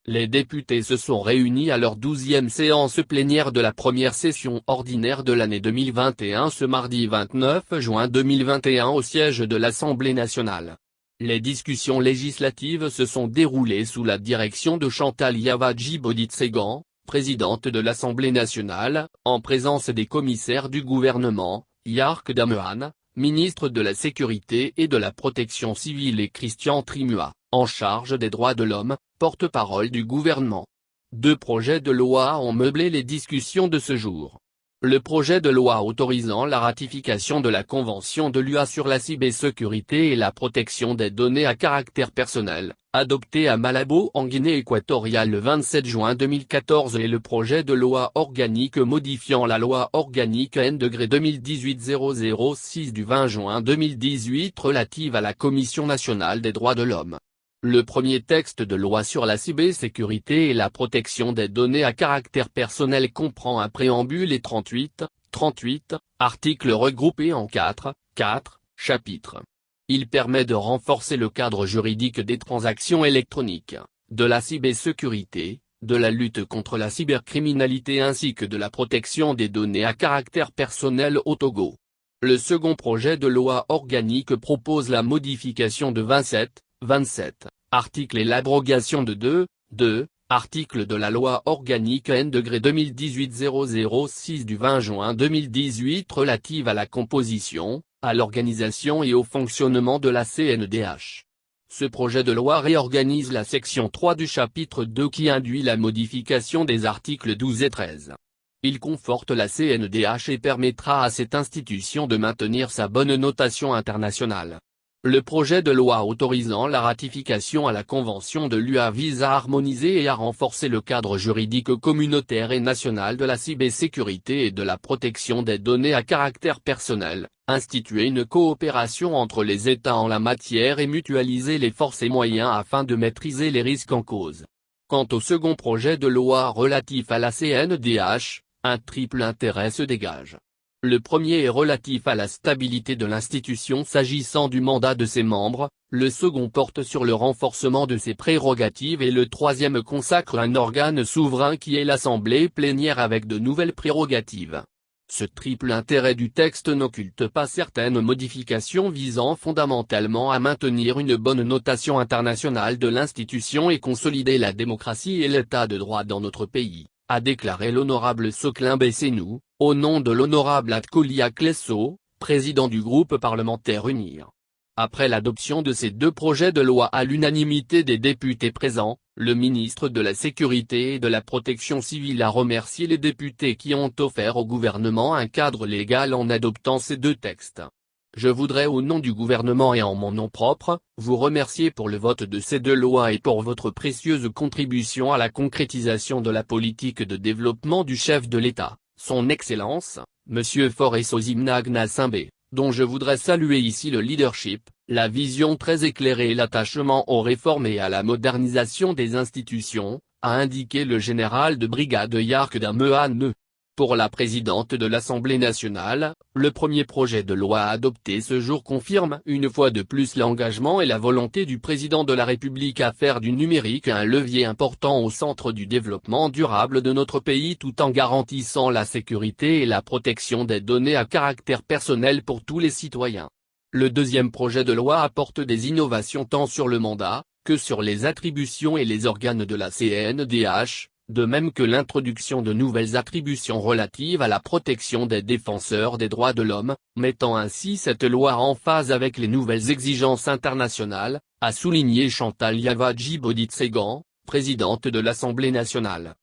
Les députés se sont réunis à leur 12e séance plénière de la première session ordinaire de l'année 2021 ce mardi 29 juin 2021 au siège de l'Assemblée nationale. Les discussions législatives se sont déroulées sous la direction de Chantal Yawadji-Bodiet-Segan, présidente de l'Assemblée nationale, en présence des commissaires du gouvernement, Yark Damehan, ministre de la Sécurité et de la Protection civile et Christian Trimua, en charge des droits de l'homme, porte-parole du gouvernement. Deux projets de loi ont meublé les discussions de ce jour. Le projet de loi autorisant la ratification de la Convention de l'UA sur la cybersécurité et la protection des données à caractère personnel, adopté à Malabo en Guinée équatoriale le 27 juin 2014 et le projet de loi organique modifiant la loi organique N-2018-006 du 20 juin 2018 relative à la Commission nationale des droits de l'homme. Le premier texte de loi sur la cybersécurité et la protection des données à caractère personnel comprend un préambule et 38 articles regroupés en 4 chapitres. Il permet de renforcer le cadre juridique des transactions électroniques, de la cybersécurité, de la lutte contre la cybercriminalité ainsi que de la protection des données à caractère personnel au Togo. Le second projet de loi organique propose la modification de 27 articles et l'abrogation de 2 articles de la loi organique N-2018-006 du 20 juin 2018 relative à la composition, à l'organisation et au fonctionnement de la CNDH. Ce projet de loi réorganise la section 3 du chapitre 2 qui induit la modification des articles 12 et 13. Il conforte la CNDH et permettra à cette institution de maintenir sa bonne notation internationale. Le projet de loi autorisant la ratification à la Convention de l'UA vise à harmoniser et à renforcer le cadre juridique communautaire et national de la cybersécurité et de la protection des données à caractère personnel, instituer une coopération entre les États en la matière et mutualiser les forces et moyens afin de maîtriser les risques en cause. Quant au second projet de loi relatif à la CNDH, un triple intérêt se dégage. Le premier est relatif à la stabilité de l'institution s'agissant du mandat de ses membres, le second porte sur le renforcement de ses prérogatives et le troisième consacre un organe souverain qui est l'Assemblée plénière avec de nouvelles prérogatives. Ce triple intérêt du texte n'occulte pas certaines modifications visant fondamentalement à maintenir une bonne notation internationale de l'institution et consolider la démocratie et l'état de droit dans notre pays, a déclaré l'honorable Soklin Bessenou, au nom de l'honorable Atkolia Klesso, président du groupe parlementaire UNIR. Après l'adoption de ces deux projets de loi à l'unanimité des députés présents, le ministre de la Sécurité et de la Protection civile a remercié les députés qui ont offert au gouvernement un cadre légal en adoptant ces deux textes. Je voudrais au nom du gouvernement et en mon nom propre, vous remercier pour le vote de ces deux lois et pour votre précieuse contribution à la concrétisation de la politique de développement du chef de l'État, son Excellence, M. Faure Osinbajo Simbe, dont je voudrais saluer ici le leadership, la vision très éclairée et l'attachement aux réformes et à la modernisation des institutions, a indiqué le général de brigade Yark Damehan. Pour la présidente de l'Assemblée nationale, le premier projet de loi adopté ce jour confirme une fois de plus l'engagement et la volonté du président de la République à faire du numérique un levier important au centre du développement durable de notre pays tout en garantissant la sécurité et la protection des données à caractère personnel pour tous les citoyens. Le deuxième projet de loi apporte des innovations tant sur le mandat, que sur les attributions et les organes de la CNDH. De même que l'introduction de nouvelles attributions relatives à la protection des défenseurs des droits de l'homme, mettant ainsi cette loi en phase avec les nouvelles exigences internationales, a souligné Chantal Yawadji-Bodiet-Segan, présidente de l'Assemblée nationale.